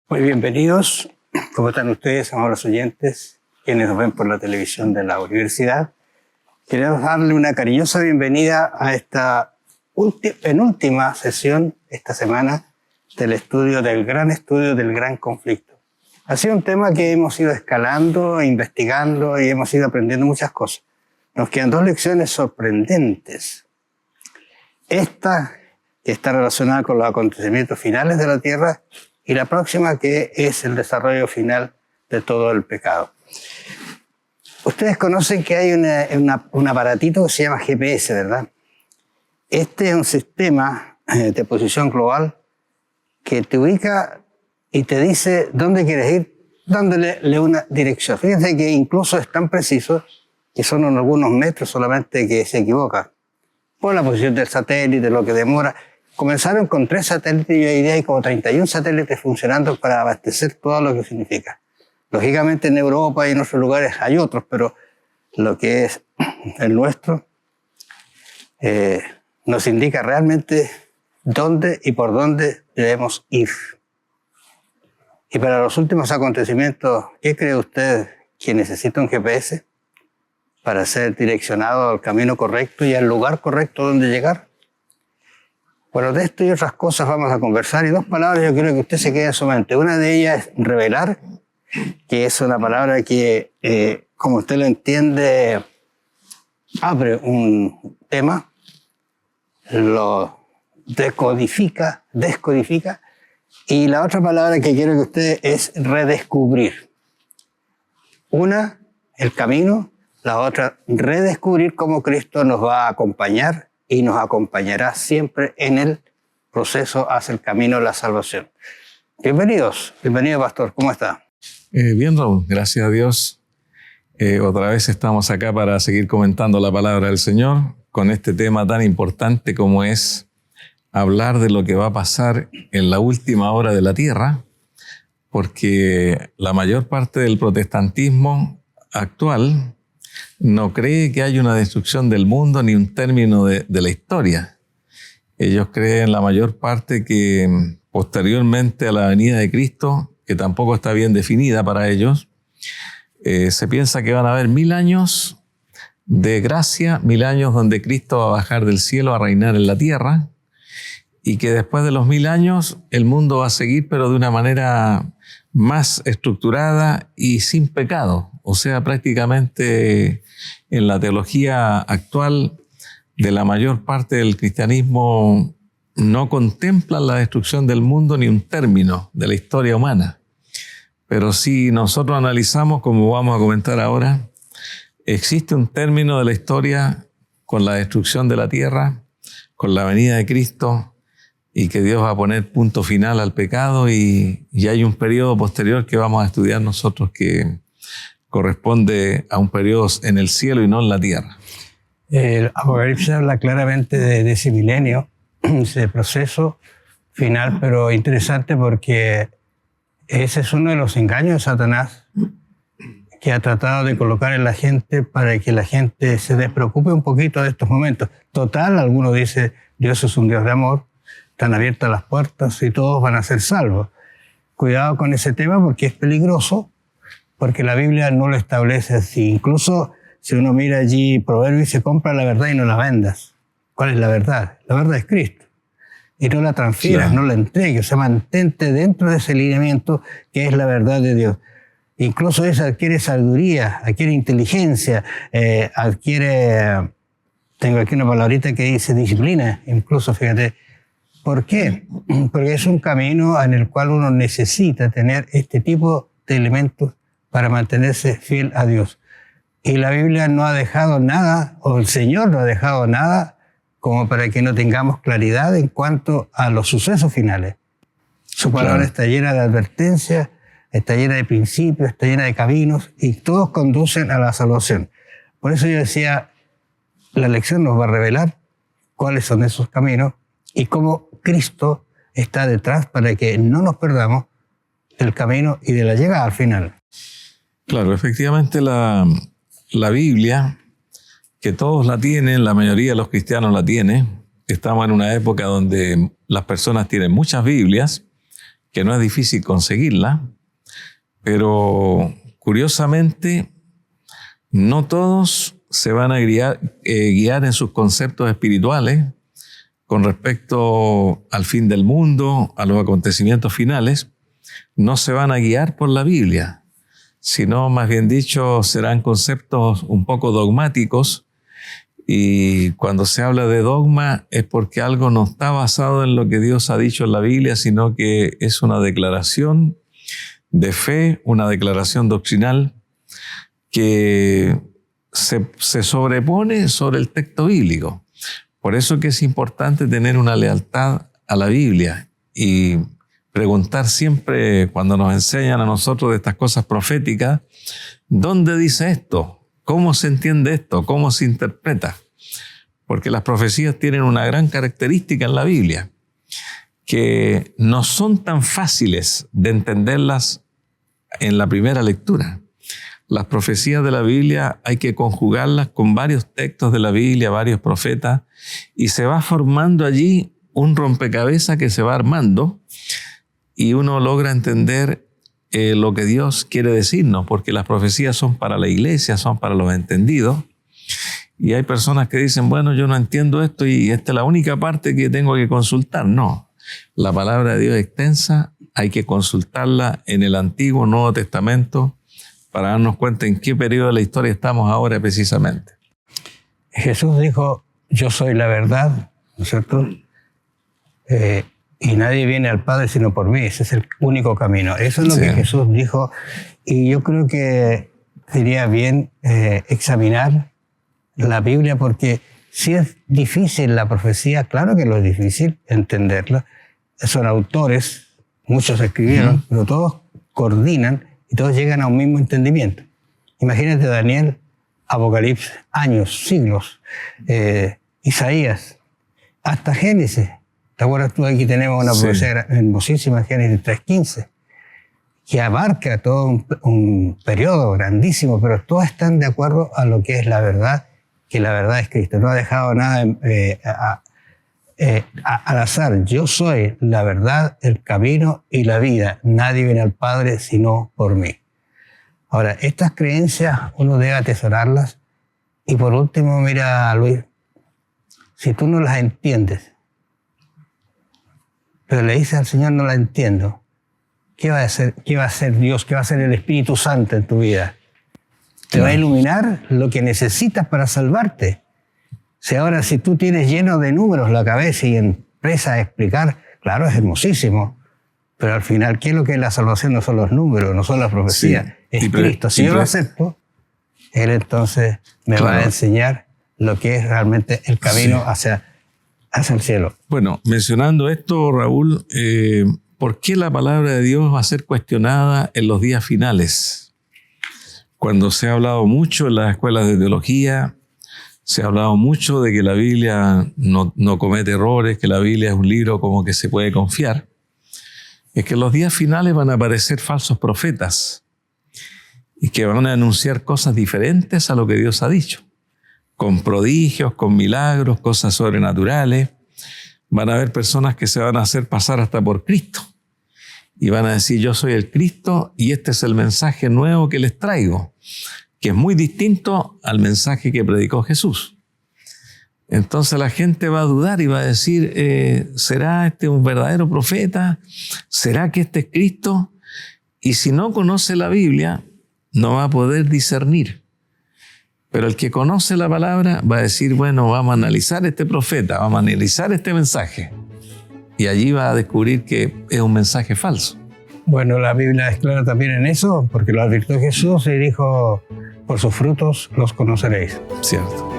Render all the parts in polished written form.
Muy bienvenidos. ¿Cómo están ustedes, amables oyentes, quienes nos ven por la televisión de la universidad? Queremos darle una cariñosa bienvenida a esta penúltima sesión esta semana del gran estudio del gran conflicto. Ha sido un tema que hemos ido escalando, investigando y hemos ido aprendiendo muchas cosas. Nos quedan dos lecciones sorprendentes. Esta, que está relacionada con los acontecimientos finales de la Tierra, y la próxima, que es el desarrollo final de todo el pecado. Ustedes conocen que hay un aparatito que se llama GPS, ¿verdad? Este es un sistema de posición global que te ubica y te dice dónde quieres ir, dándole una dirección. Fíjense que incluso es tan preciso que son algunos metros solamente que se equivoca por la posición del satélite, lo que demora. Comenzaron con 3 satélites y hoy día hay como 31 satélites funcionando para abastecer todo lo que significa. Lógicamente en Europa y en otros lugares hay otros, pero lo que es el nuestro nos indica realmente dónde y por dónde debemos ir. Y para los últimos acontecimientos, ¿qué cree usted que necesita un GPS para ser direccionado al camino correcto y al lugar correcto donde llegar? Bueno, de esto y otras cosas vamos a conversar, y 2 palabras yo quiero que usted se quede en su mente. Una de ellas es revelar, que es una palabra que, como usted lo entiende, abre un tema, lo descodifica, y la otra palabra que quiero que usted es redescubrir. Una, el camino, la otra, redescubrir cómo Cristo nos va a acompañar y nos acompañará siempre en el proceso hacia el camino de la salvación. Bienvenido, pastor, ¿cómo está? Bien, Raúl, gracias a Dios. Otra vez estamos acá para seguir comentando la palabra del Señor con este tema tan importante como es hablar de lo que va a pasar en la última hora de la tierra, porque la mayor parte del protestantismo actual no cree que haya una destrucción del mundo ni un término de la historia. Ellos creen la mayor parte que posteriormente a la venida de Cristo, que tampoco está bien definida para ellos, se piensa que van a haber 1000 años de gracia, 1000 años donde Cristo va a bajar del cielo a reinar en la tierra, y que después de los 1000 años el mundo va a seguir, pero de una manera más estructurada y sin pecado. O sea, prácticamente en la teología actual de la mayor parte del cristianismo no contemplan la destrucción del mundo ni un término de la historia humana. Pero si nosotros analizamos, como vamos a comentar ahora, existe un término de la historia con la destrucción de la tierra, con la venida de Cristo, y que Dios va a poner punto final al pecado, y hay un periodo posterior que vamos a estudiar nosotros que corresponde a un periodo en el cielo y no en la tierra. El Apocalipsis habla claramente de ese milenio, ese proceso final, pero interesante porque ese es uno de los engaños de Satanás, que ha tratado de colocar en la gente para que la gente se despreocupe un poquito de estos momentos. Total, algunos dicen, Dios es un Dios de amor, están abiertas las puertas y todos van a ser salvos. Cuidado con ese tema porque es peligroso, porque la Biblia no lo establece así. Incluso si uno mira allí Proverbios, se compra la verdad y no la vendas. ¿Cuál es la verdad? La verdad es Cristo. Y no la transfieras, no la entregues. O sea, mantente dentro de ese lineamiento que es la verdad de Dios. Incluso eso adquiere sabiduría, adquiere inteligencia, tengo aquí una palabrita que dice disciplina, incluso, fíjate. ¿Por qué? Porque es un camino en el cual uno necesita tener este tipo de elementos para mantenerse fiel a Dios. Y la Biblia no ha dejado nada, o el Señor no ha dejado nada, como para que no tengamos claridad en cuanto a los sucesos finales. Su palabra está llena de advertencias, está llena de principios, está llena de caminos, y todos conducen a la salvación. Por eso yo decía, la lección nos va a revelar cuáles son esos caminos y cómo Cristo está detrás para que no nos perdamos del camino y de la llegada al final. Claro, efectivamente la Biblia, que todos la tienen, la mayoría de los cristianos la tienen. Estamos en una época donde las personas tienen muchas Biblias, que no es difícil conseguirla, pero curiosamente no todos se van a guiar en sus conceptos espirituales con respecto al fin del mundo, a los acontecimientos finales. No se van a guiar por la Biblia, sino más bien dicho serán conceptos un poco dogmáticos, y cuando se habla de dogma es porque algo no está basado en lo que Dios ha dicho en la Biblia, sino que es una declaración de fe, una declaración doctrinal que se sobrepone sobre el texto bíblico. Por eso que es importante tener una lealtad a la Biblia y preguntar siempre cuando nos enseñan a nosotros de estas cosas proféticas, ¿dónde dice esto? ¿Cómo se entiende esto? ¿Cómo se interpreta? Porque las profecías tienen una gran característica en la Biblia, que no son tan fáciles de entenderlas en la primera lectura. Las profecías de la Biblia hay que conjugarlas con varios textos de la Biblia, varios profetas, y se va formando allí un rompecabezas que se va armando y uno logra entender lo que Dios quiere decirnos, porque las profecías son para la iglesia, son para los entendidos. Y hay personas que dicen, bueno, yo no entiendo esto y esta es la única parte que tengo que consultar. No, la palabra de Dios es extensa, hay que consultarla en el Antiguo, Nuevo Testamento, para darnos cuenta en qué periodo de la historia estamos ahora precisamente. Jesús dijo, yo soy la verdad, ¿no es cierto? Y nadie viene al Padre sino por mí, ese es el único camino. Eso es lo que Jesús dijo, y yo creo que sería bien examinar la Biblia, porque si es difícil la profecía, claro que lo es difícil entenderla. Son autores, muchos escribieron, pero todos coordinan y todos llegan a un mismo entendimiento. Imagínate Daniel, Apocalipsis, años, siglos, Isaías, hasta Génesis. ¿Te acuerdas tú? Aquí tenemos una profecía hermosísima, Génesis 3:15, que abarca todo un periodo grandísimo, pero todos están de acuerdo a lo que es la verdad, que la verdad es Cristo. No ha dejado nada al azar. Yo soy la verdad, el camino y la vida. Nadie viene al Padre sino por mí. Ahora, estas creencias uno debe atesorarlas. Y por último, mira, Luis, si tú no las entiendes, pero le dices al Señor, no la entiendo, ¿qué va a hacer? ¿Qué va a hacer Dios? ¿Qué va a hacer el Espíritu Santo en tu vida? Te va a iluminar lo que necesitas para salvarte. Si tú tienes lleno de números la cabeza y empiezas a explicar, claro, es hermosísimo, pero al final, ¿qué es lo que es la salvación? No son los números, no son las profecías, es Cristo. Si yo lo acepto, Él entonces me va a enseñar lo que es realmente el camino hacia el cielo. Bueno, mencionando esto, Raúl, ¿por qué la palabra de Dios va a ser cuestionada en los días finales? Cuando se ha hablado mucho en las escuelas de teología, se ha hablado mucho de que la Biblia no comete errores, que la Biblia es un libro como que se puede confiar. Es que en los días finales van a aparecer falsos profetas y que van a anunciar cosas diferentes a lo que Dios ha dicho, con prodigios, con milagros, cosas sobrenaturales. Van a haber personas que se van a hacer pasar hasta por Cristo y van a decir, yo soy el Cristo y este es el mensaje nuevo que les traigo, que es muy distinto al mensaje que predicó Jesús. Entonces la gente va a dudar y va a decir, ¿será este un verdadero profeta? ¿Será que este es Cristo? Y si no conoce la Biblia, no va a poder discernir. Pero el que conoce la palabra va a decir, bueno, vamos a analizar este profeta, vamos a analizar este mensaje. Y allí va a descubrir que es un mensaje falso. Bueno, la Biblia es clara también en eso, porque lo advirtió Jesús y dijo, por sus frutos los conoceréis. Cierto.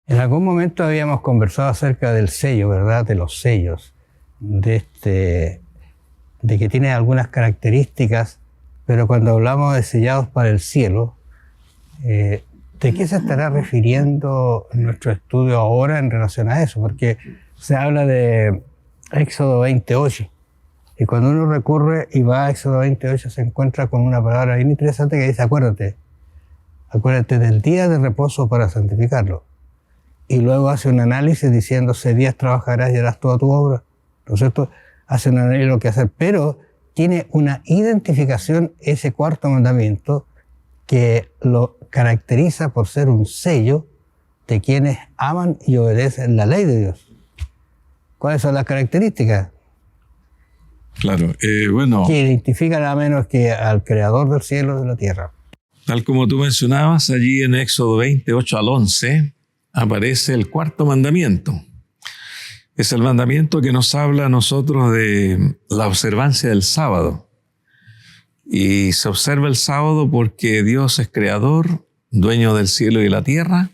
En algún momento habíamos conversado acerca del sello, ¿verdad? De los sellos, de que tiene algunas características, pero cuando hablamos de sellados para el cielo, ¿de qué se estará refiriendo nuestro estudio ahora en relación a eso? Porque se habla de Éxodo 28, y cuando uno recurre y va a Éxodo 28 se encuentra con una palabra bien interesante que dice, acuérdate del día de reposo para santificarlo. y luego hace un análisis diciendo 6 días trabajarás y harás toda tu obra, ¿no es cierto? Hace un análisis de lo que hacer, pero tiene una identificación ese cuarto mandamiento que lo caracteriza por ser un sello de quienes aman y obedecen la ley de Dios. ¿Cuáles son las características? Claro, bueno. Que identifica nada menos que al creador del cielo y de la tierra. Tal como tú mencionabas, allí en Éxodo 28 al 11 aparece el cuarto mandamiento. Es el mandamiento que nos habla a nosotros de la observancia del sábado. Y se observa el sábado porque Dios es creador, dueño del cielo y la tierra,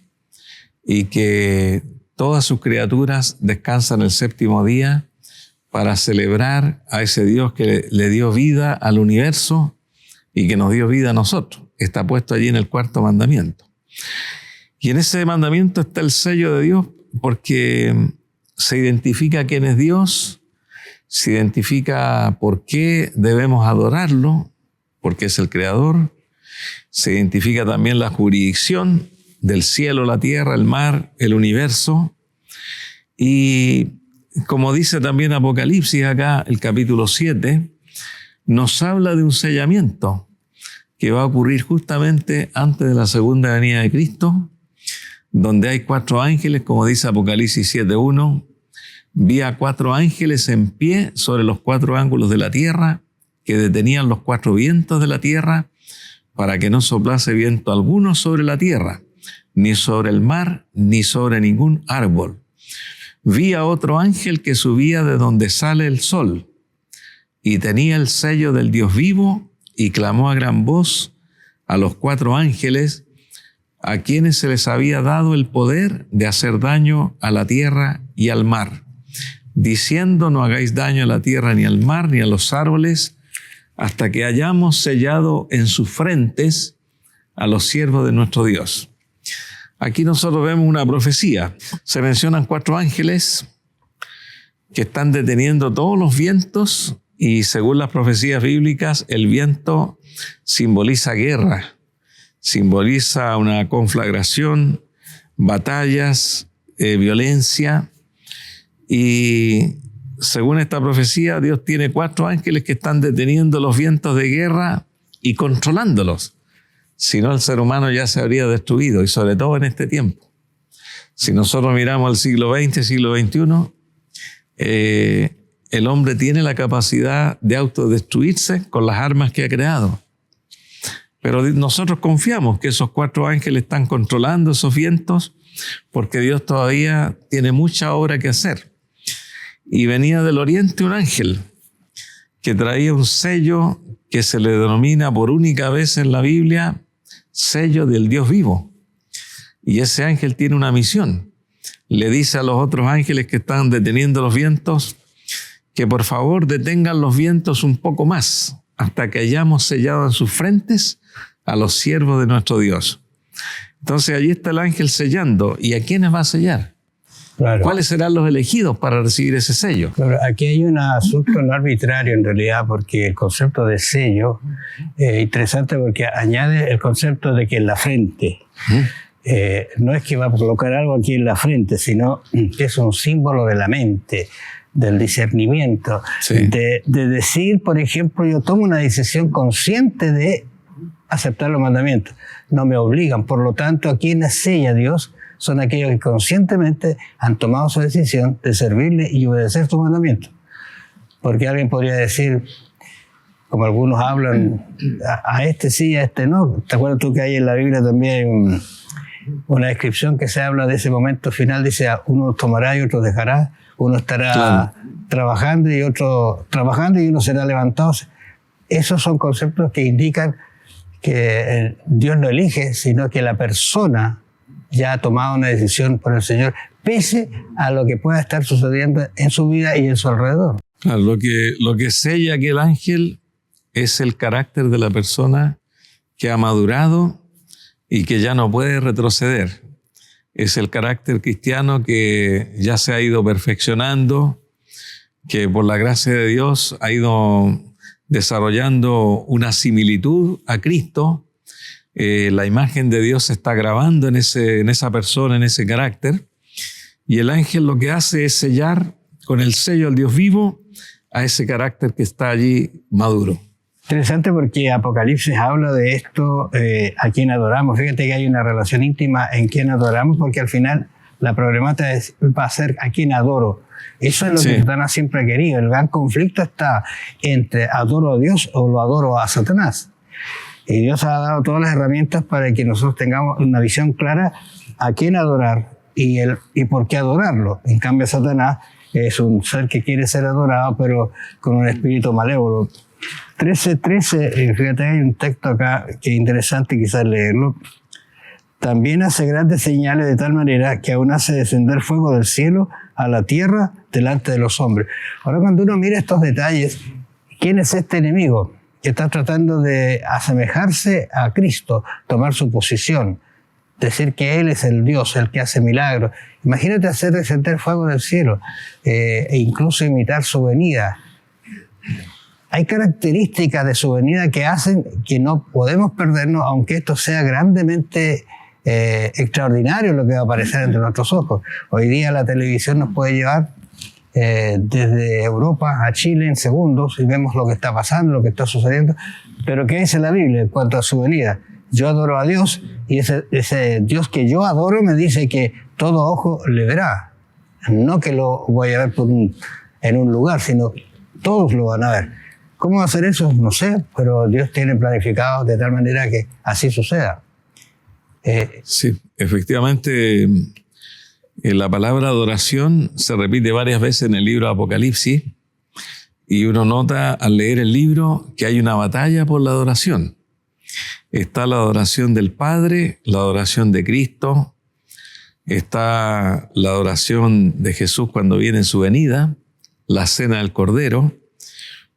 y que todas sus criaturas descansan el séptimo día para celebrar a ese Dios que le dio vida al universo y que nos dio vida a nosotros. Está puesto allí en el cuarto mandamiento. Y en ese mandamiento está el sello de Dios porque se identifica quién es Dios, se identifica por qué debemos adorarlo, porque es el creador, se identifica también la jurisdicción del cielo, la tierra, el mar, el universo. Y como dice también Apocalipsis acá, el capítulo 7, nos habla de un sellamiento que va a ocurrir justamente antes de la segunda venida de Cristo, donde hay 4 ángeles, como dice Apocalipsis 7:1, vi a 4 ángeles en pie sobre los 4 ángulos de la tierra, que detenían los 4 vientos de la tierra, para que no soplase viento alguno sobre la tierra, ni sobre el mar, ni sobre ningún árbol. Vi a otro ángel que subía de donde sale el sol, y tenía el sello del Dios vivo, y clamó a gran voz a los 4 ángeles, a quienes se les había dado el poder de hacer daño a la tierra y al mar, diciendo: no hagáis daño a la tierra, ni al mar, ni a los árboles, hasta que hayamos sellado en sus frentes a los siervos de nuestro Dios. Aquí nosotros vemos una profecía. Se mencionan 4 ángeles que están deteniendo todos los vientos, y según las profecías bíblicas, el viento simboliza guerra, simboliza una conflagración, batallas, violencia. Y según esta profecía, Dios tiene 4 ángeles que están deteniendo los vientos de guerra y controlándolos. Si no, el ser humano ya se habría destruido, y sobre todo en este tiempo. Si nosotros miramos el siglo XX, siglo XXI, el hombre tiene la capacidad de autodestruirse con las armas que ha creado. Pero nosotros confiamos que esos 4 ángeles están controlando esos vientos, porque Dios todavía tiene mucha obra que hacer. Y venía del oriente un ángel que traía un sello que se le denomina por única vez en la Biblia sello del Dios vivo. Y ese ángel tiene una misión. Le dice a los otros ángeles que están deteniendo los vientos que por favor detengan los vientos un poco más hasta que hayamos sellado en sus frentes a los siervos de nuestro Dios. Entonces allí está el ángel sellando. ¿Y a quiénes va a sellar? Claro. ¿Cuáles serán los elegidos para recibir ese sello? Claro, aquí hay un asunto no arbitrario en realidad, porque el concepto de sello es interesante porque añade el concepto de que en la frente, no es que va a colocar algo aquí en la frente, sino que es un símbolo de la mente, del discernimiento, sí, de decir, por ejemplo, yo tomo una decisión consciente de aceptar los mandamientos, no me obligan. Por lo tanto, a quienes sella Dios son aquellos que conscientemente han tomado su decisión de servirle y obedecer sus mandamientos. Porque alguien podría decir, como algunos hablan, a este sí, a este no. ¿Te acuerdas tú que hay en la Biblia también hay una descripción que se habla de ese momento final? Dice, uno tomará y otro dejará, uno estará trabajando y otro trabajando y uno será levantado. Esos son conceptos que indican que Dios no elige, sino que la persona ya ha tomado una decisión por el Señor, pese a lo que pueda estar sucediendo en su vida y en su alrededor. Claro, lo que sella aquel ángel es el carácter de la persona que ha madurado y que ya no puede retroceder. Es el carácter cristiano que ya se ha ido perfeccionando, que por la gracia de Dios ha ido desarrollando una similitud a Cristo. La imagen de Dios se está grabando en esa persona, en ese carácter. Y el ángel lo que hace es sellar con el sello al Dios vivo a ese carácter que está allí maduro. Interesante porque Apocalipsis habla de esto, a quien adoramos. Fíjate que hay una relación íntima en quien adoramos, porque al final la problemática va a ser a quien adoro. Eso es lo que Satanás siempre ha querido. El gran conflicto está entre adoro a Dios o lo adoro a Satanás. Y Dios ha dado todas las herramientas para que nosotros tengamos una visión clara a quién adorar y por qué adorarlo. En cambio, Satanás es un ser que quiere ser adorado, pero con un espíritu malévolo. 13:13, fíjate, hay un texto acá que es interesante quizás leerlo. También hace grandes señales de tal manera que aún hace descender fuego del cielo a la tierra delante de los hombres. Ahora, cuando uno mira estos detalles, ¿quién es este enemigo que está tratando de asemejarse a Cristo, tomar su posición, decir que Él es el Dios, el que hace milagros? Imagínate hacer descender fuego del cielo e incluso imitar su venida. Hay características de su venida que hacen que no podemos perdernos, aunque esto sea grandemente extraordinario lo que va a aparecer entre nuestros ojos. Hoy día la televisión nos puede llevar desde Europa a Chile en segundos y vemos lo que está pasando, lo que está sucediendo. Pero ¿qué dice la Biblia en cuanto a su venida? Yo adoro a Dios y ese Dios que yo adoro me dice que todo ojo le verá. No que lo voy a ver en un lugar, sino todos lo van a ver. ¿Cómo va a ser eso? No sé, pero Dios tiene planificado de tal manera que así suceda. Sí, efectivamente, la palabra adoración se repite varias veces en el libro de Apocalipsis y uno nota al leer el libro que hay una batalla por la adoración. Está la adoración del Padre, la adoración de Cristo, está la adoración de Jesús cuando viene en su venida, la cena del Cordero,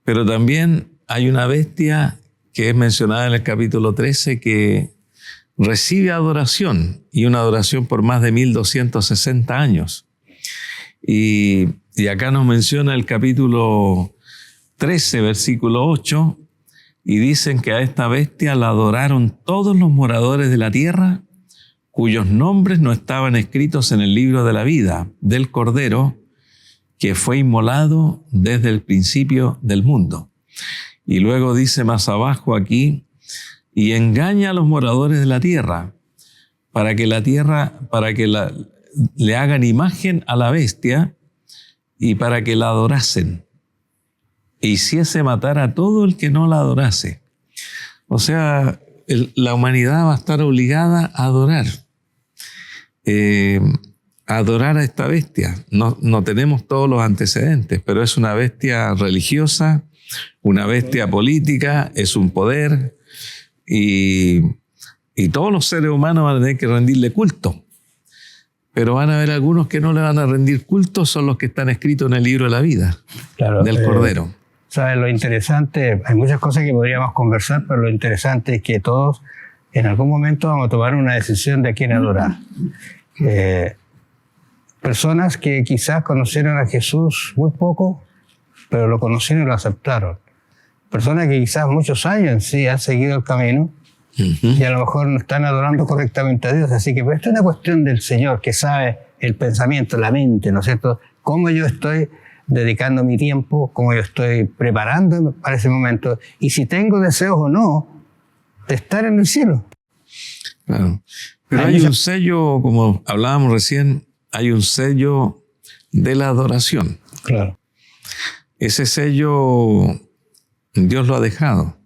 pero también hay una bestia que es mencionada en el capítulo 13 que recibe adoración, y una adoración por más de 1260 años. Y acá nos menciona el capítulo 13, versículo 8, y dicen que a esta bestia la adoraron todos los moradores de la tierra, cuyos nombres no estaban escritos en el libro de la vida del Cordero, que fue inmolado desde el principio del mundo. Y luego dice más abajo aquí, y engaña a los moradores de la tierra, para que le hagan imagen a la bestia y para que la adorasen. E hiciese matar a todo el que no la adorase. O sea, la humanidad va a estar obligada a adorar. A adorar a esta bestia. No tenemos todos los antecedentes, pero es una bestia religiosa, una bestia política, es un poder, y todos los seres humanos van a tener que rendirle culto. Pero van a haber algunos que no le van a rendir culto, son los que están escritos en el libro de la vida, del Cordero. ¿Sabes? Lo interesante, hay muchas cosas que podríamos conversar, pero lo interesante es que todos en algún momento vamos a tomar una decisión de a quién adorar. Personas que quizás conocieron a Jesús muy poco, pero lo conocieron y lo aceptaron. Personas que quizás muchos años sí han seguido el camino y a lo mejor no están adorando correctamente a Dios. Así que esto es una cuestión del Señor, que sabe el pensamiento, la mente, ¿no es cierto? Cómo yo estoy dedicando mi tiempo, cómo yo estoy preparando para ese momento, y si tengo deseos o no de estar en el cielo. Claro. Pero hay un sello, como hablábamos recién, hay un sello de la adoración. Claro. Ese sello Dios lo ha dejado.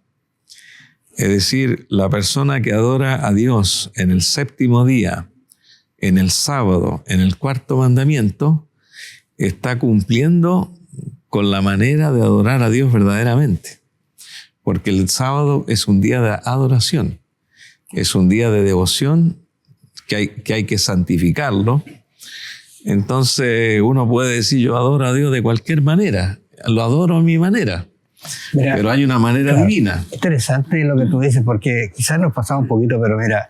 Es decir, la persona que adora a Dios en el séptimo día, en el sábado, en el cuarto mandamiento, está cumpliendo con la manera de adorar a Dios verdaderamente. Porque el sábado es un día de adoración, es un día de devoción que hay que santificarlo. Entonces uno puede decir, yo adoro a Dios de cualquier manera, lo adoro a mi manera. Mira, pero hay una manera divina. Interesante lo que tú dices, porque quizás nos pasamos un poquito, pero mira,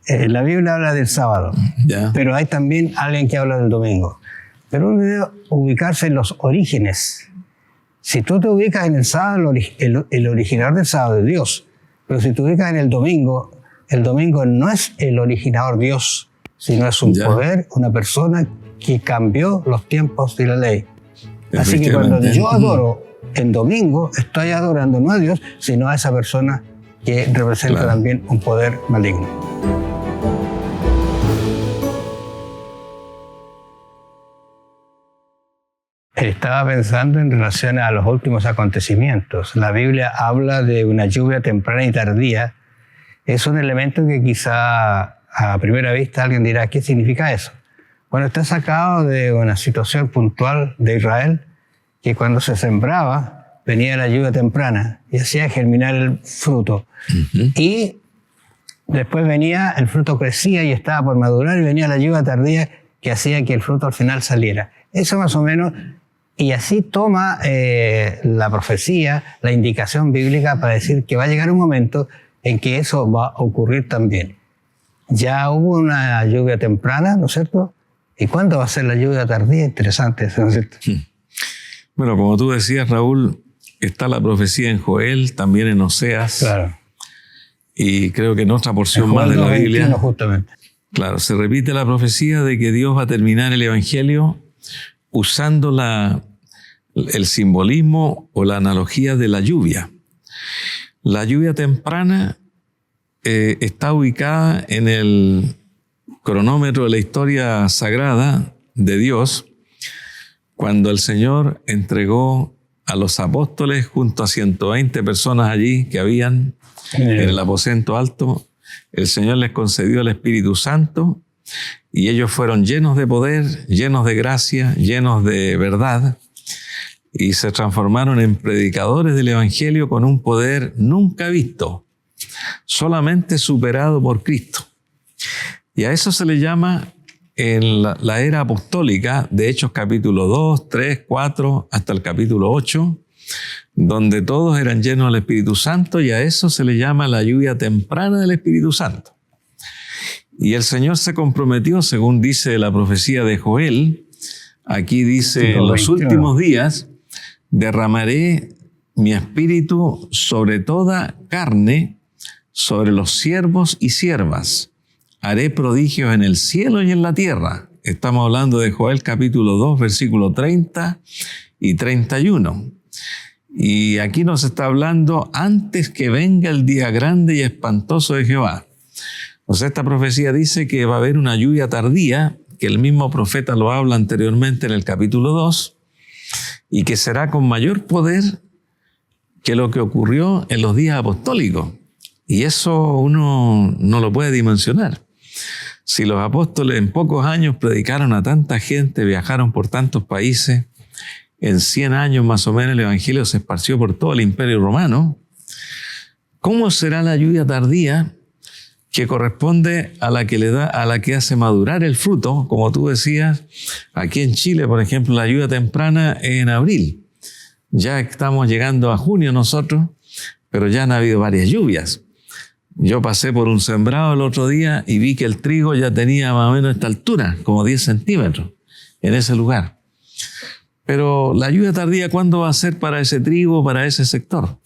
la Biblia habla del sábado, pero hay también alguien que habla del domingo. Pero uno debe ubicarse en los orígenes. Si tú te ubicas en el sábado, el originador del sábado es Dios. Pero si te ubicas en el domingo no es el originador Dios, sino es un poder, una persona que cambió los tiempos y la ley. Así que cuando yo adoro en domingo, estoy adorando no a Dios, sino a esa persona que representa también un poder maligno. Estaba pensando en relación a los últimos acontecimientos. La Biblia habla de una lluvia temprana y tardía. Es un elemento que quizá a primera vista alguien dirá, ¿qué significa eso? Bueno, está sacado de una situación puntual de Israel, que cuando se sembraba venía la lluvia temprana y hacía germinar el fruto. Y después venía, el fruto crecía y estaba por madurar, y venía la lluvia tardía que hacía que el fruto al final saliera. Eso más o menos. Y así toma la profecía, la indicación bíblica para decir que va a llegar un momento en que eso va a ocurrir también. Ya hubo una lluvia temprana, ¿no es cierto? ¿Y cuándo va a ser la lluvia tardía? Interesante eso, ¿no es cierto? Bueno, como tú decías, Raúl, está la profecía en Joel, también en Oseas. Claro. Y creo que en otra porción más de la Biblia. 21, justamente. Claro, se repite la profecía de que Dios va a terminar el Evangelio usando el simbolismo o la analogía de la lluvia. La lluvia temprana está ubicada en el cronómetro de la historia sagrada de Dios, cuando el Señor entregó a los apóstoles junto a 120 personas allí que habían en el aposento alto. El Señor les concedió el Espíritu Santo y ellos fueron llenos de poder, llenos de gracia, llenos de verdad, y se transformaron en predicadores del Evangelio con un poder nunca visto, solamente superado por Cristo. Y a eso se le llama en la era apostólica, de Hechos capítulo 2, 3, 4, hasta el capítulo 8, donde todos eran llenos del Espíritu Santo, y a eso se le llama la lluvia temprana del Espíritu Santo. Y el Señor se comprometió, según dice la profecía de Joel, aquí dice, en los últimos días derramaré mi espíritu sobre toda carne, sobre los siervos y siervas. Haré prodigios en el cielo y en la tierra. Estamos hablando de Joel capítulo 2, versículo 30 y 31. Y aquí nos está hablando antes que venga el día grande y espantoso de Jehová. O sea, esta profecía dice que va a haber una lluvia tardía, que el mismo profeta lo habla anteriormente en el capítulo 2, y que será con mayor poder que lo que ocurrió en los días apostólicos. Y eso uno no lo puede dimensionar. Si los apóstoles en pocos años predicaron a tanta gente, viajaron por tantos países, en 100 años más o menos el Evangelio se esparció por todo el Imperio Romano, ¿cómo será la lluvia tardía que corresponde a la que hace madurar el fruto? Como tú decías, aquí en Chile, por ejemplo, la lluvia temprana es en abril. Ya estamos llegando a junio nosotros, pero ya han habido varias lluvias. Yo pasé por un sembrado el otro día y vi que el trigo ya tenía más o menos esta altura, como 10 centímetros, en ese lugar. Pero la lluvia tardía, ¿cuándo va a ser para ese trigo, para ese sector?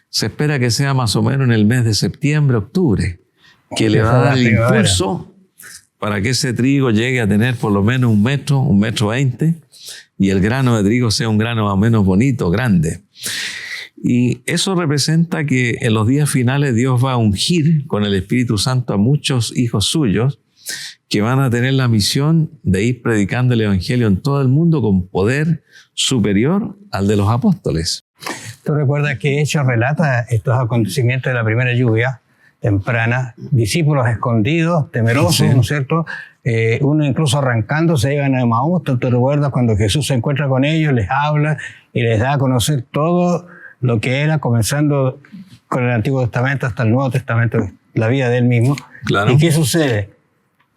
Se espera que sea más o menos en el mes de septiembre, octubre, que le va a dar el impulso para que ese trigo llegue a tener por lo menos 1 metro 20, y el grano de trigo sea un grano más o menos bonito, grande. Y eso representa que en los días finales Dios va a ungir con el Espíritu Santo a muchos hijos suyos que van a tener la misión de ir predicando el Evangelio en todo el mundo con poder superior al de los apóstoles. ¿Tú recuerdas que Hechos relata estos acontecimientos de la primera lluvia temprana? Discípulos escondidos, temerosos, sí, ¿no es cierto? Uno incluso arrancando se llegan a Emaús. ¿Tú te recuerdas cuando Jesús se encuentra con ellos, les habla y les da a conocer todo lo que era, comenzando con el Antiguo Testamento hasta el Nuevo Testamento, la vida de él mismo? Claro. ¿Y qué sucede?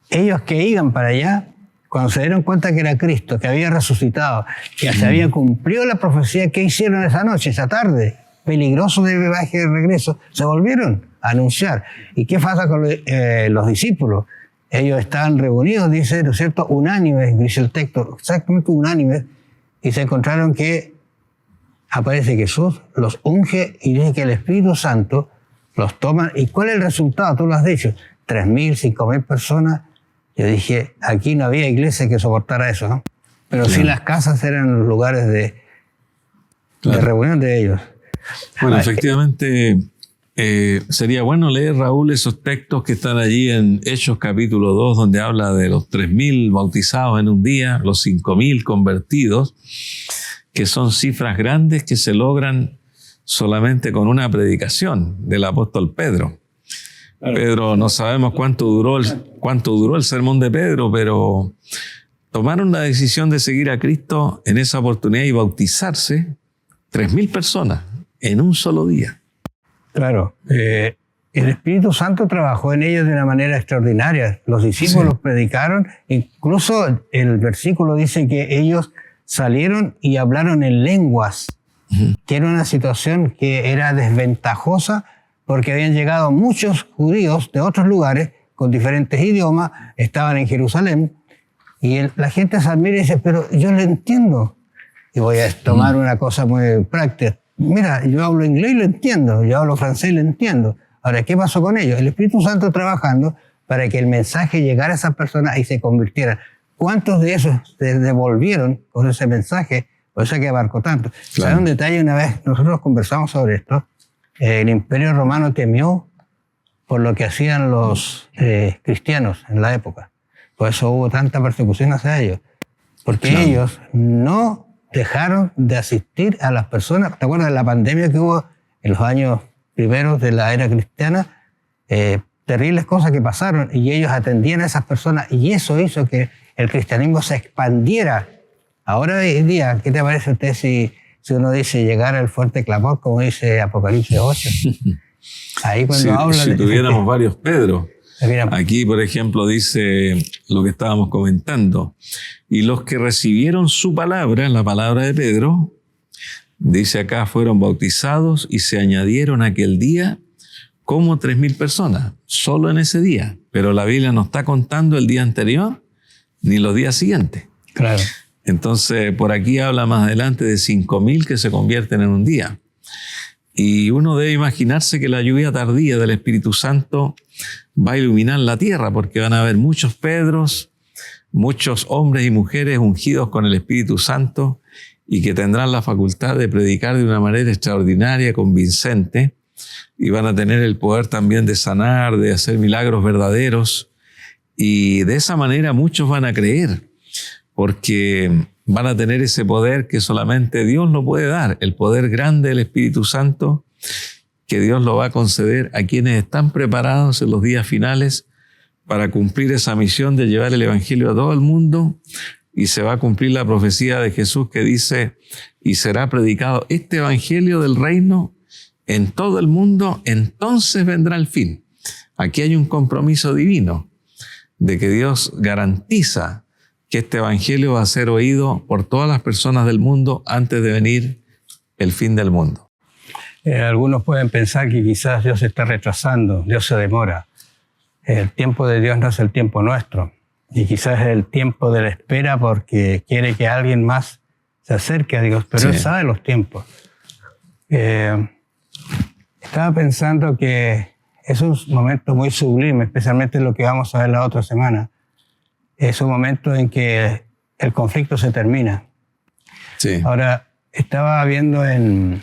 Ellos que iban para allá, cuando se dieron cuenta que era Cristo, que había resucitado, que se había cumplido la profecía, ¿qué hicieron esa noche, esa tarde? Peligroso de viaje de regreso, se volvieron a anunciar. ¿Y qué pasa con los discípulos? Ellos estaban reunidos, dice, ¿no es cierto?, unánimes, dice el texto, exactamente unánimes, y se encontraron que aparece Jesús, los unge y dice que el Espíritu Santo los toma. ¿Y cuál es el resultado? Tú lo has dicho, 3.000, 5.000 personas Yo dije, aquí no había iglesia que soportara eso, ¿no? Pero sí las casas eran los lugares de reunión de ellos. Bueno, efectivamente, sería bueno leer, Raúl, esos textos que están allí en Hechos capítulo 2, donde habla de los 3.000 bautizados en un día, los 5.000 convertidos, que son cifras grandes que se logran solamente con una predicación del apóstol Pedro. Pedro, no sabemos cuánto duró el sermón de Pedro, pero tomaron la decisión de seguir a Cristo en esa oportunidad y bautizarse 3.000 personas en un solo día. Claro, el Espíritu Santo trabajó en ellos de una manera extraordinaria. Los discípulos predicaron, incluso el versículo dice que ellos salieron y hablaron en lenguas, que era una situación que era desventajosa porque habían llegado muchos judíos de otros lugares con diferentes idiomas, estaban en Jerusalén, y la gente se admira y dice, pero yo lo entiendo. Y voy a tomar una cosa muy práctica. Mira, yo hablo inglés y lo entiendo, yo hablo francés y lo entiendo. Ahora, ¿qué pasó con ellos? El Espíritu Santo trabajando para que el mensaje llegara a esas personas y se convirtieran. ¿Cuántos de esos se devolvieron con ese mensaje? Por eso que abarcó tanto. Claro. ¿Sabe un detalle? Una vez nosotros conversamos sobre esto. El Imperio Romano temió por lo que hacían los cristianos en la época. Por eso hubo tanta persecución hacia ellos. Porque ellos no dejaron de asistir a las personas. ¿Te acuerdas de la pandemia que hubo en los años primeros de la era cristiana? Terribles cosas que pasaron y ellos atendían a esas personas y eso hizo que el cristianismo se expandiera. Ahora hoy día, ¿qué te parece a usted si uno dice llegar al fuerte clamor, como dice Apocalipsis 8? Ahí cuando habla... Si tuviéramos varios Pedro. Mira, Aquí, por ejemplo, dice lo que estábamos comentando. Y los que recibieron su palabra, la palabra de Pedro, dice acá, fueron bautizados y se añadieron aquel día como 3.000 personas, solo en ese día. Pero la Biblia no está contando el día anterior ni los días siguientes. claro. Entonces, por aquí habla más adelante de 5.000 que se convierten en un día. Y uno debe imaginarse que la lluvia tardía del Espíritu Santo va a iluminar la tierra, porque van a haber muchos Pedros, muchos hombres y mujeres ungidos con el Espíritu Santo y que tendrán la facultad de predicar de una manera extraordinaria, convincente, y van a tener el poder también de sanar, de hacer milagros verdaderos. Y de esa manera muchos van a creer, porque van a tener ese poder que solamente Dios lo puede dar, el poder grande del Espíritu Santo, que Dios lo va a conceder a quienes están preparados en los días finales para cumplir esa misión de llevar el Evangelio a todo el mundo, y se va a cumplir la profecía de Jesús que dice, y será predicado este Evangelio del reino en todo el mundo, entonces vendrá el fin. Aquí hay un compromiso divino de que Dios garantiza que este evangelio va a ser oído por todas las personas del mundo antes de venir el fin del mundo. Algunos pueden pensar que quizás Dios se está retrasando, Dios se demora. El tiempo de Dios no es el tiempo nuestro. Y quizás es el tiempo de la espera porque quiere que alguien más se acerque a Dios, pero Él sabe los tiempos. Estaba pensando que es un momento muy sublime, especialmente lo que vamos a ver la otra semana. Es un momento en que el conflicto se termina. Sí. Ahora, estaba viendo en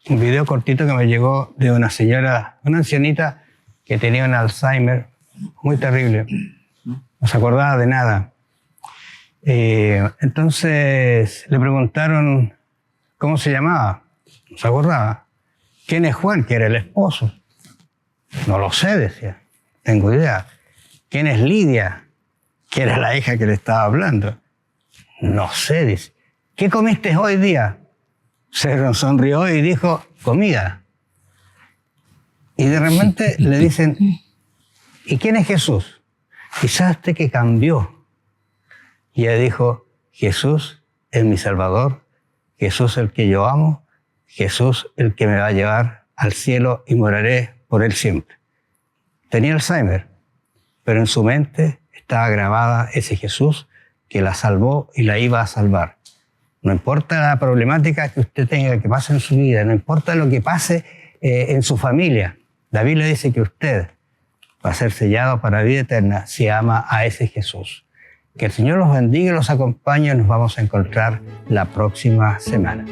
un video cortito que me llegó de una señora, una ancianita que tenía un Alzheimer muy terrible. No se acordaba de nada. Entonces le preguntaron cómo se llamaba. No se acordaba. ¿Quién es Juan? Que era el esposo. No lo sé, decía. Tengo idea. ¿Quién es Lidia? Que era la hija que le estaba hablando. No sé, dice. ¿Qué comiste hoy día? Se sonrió y dijo, comida. Y de repente le dicen, ¿y quién es Jesús? Y ¿sabe usted que cambió? Y ella dijo, Jesús es mi Salvador, Jesús el que yo amo, Jesús el que me va a llevar al cielo y moraré por él siempre. Tenía Alzheimer, pero en su mente estaba grabada ese Jesús que la salvó y la iba a salvar. No importa la problemática que usted tenga, que pase en su vida, no importa lo que pase en su familia. La Biblia dice que usted va a ser sellado para vida eterna si ama a ese Jesús. Que el Señor los bendiga y los acompañe. Nos vamos a encontrar la próxima semana.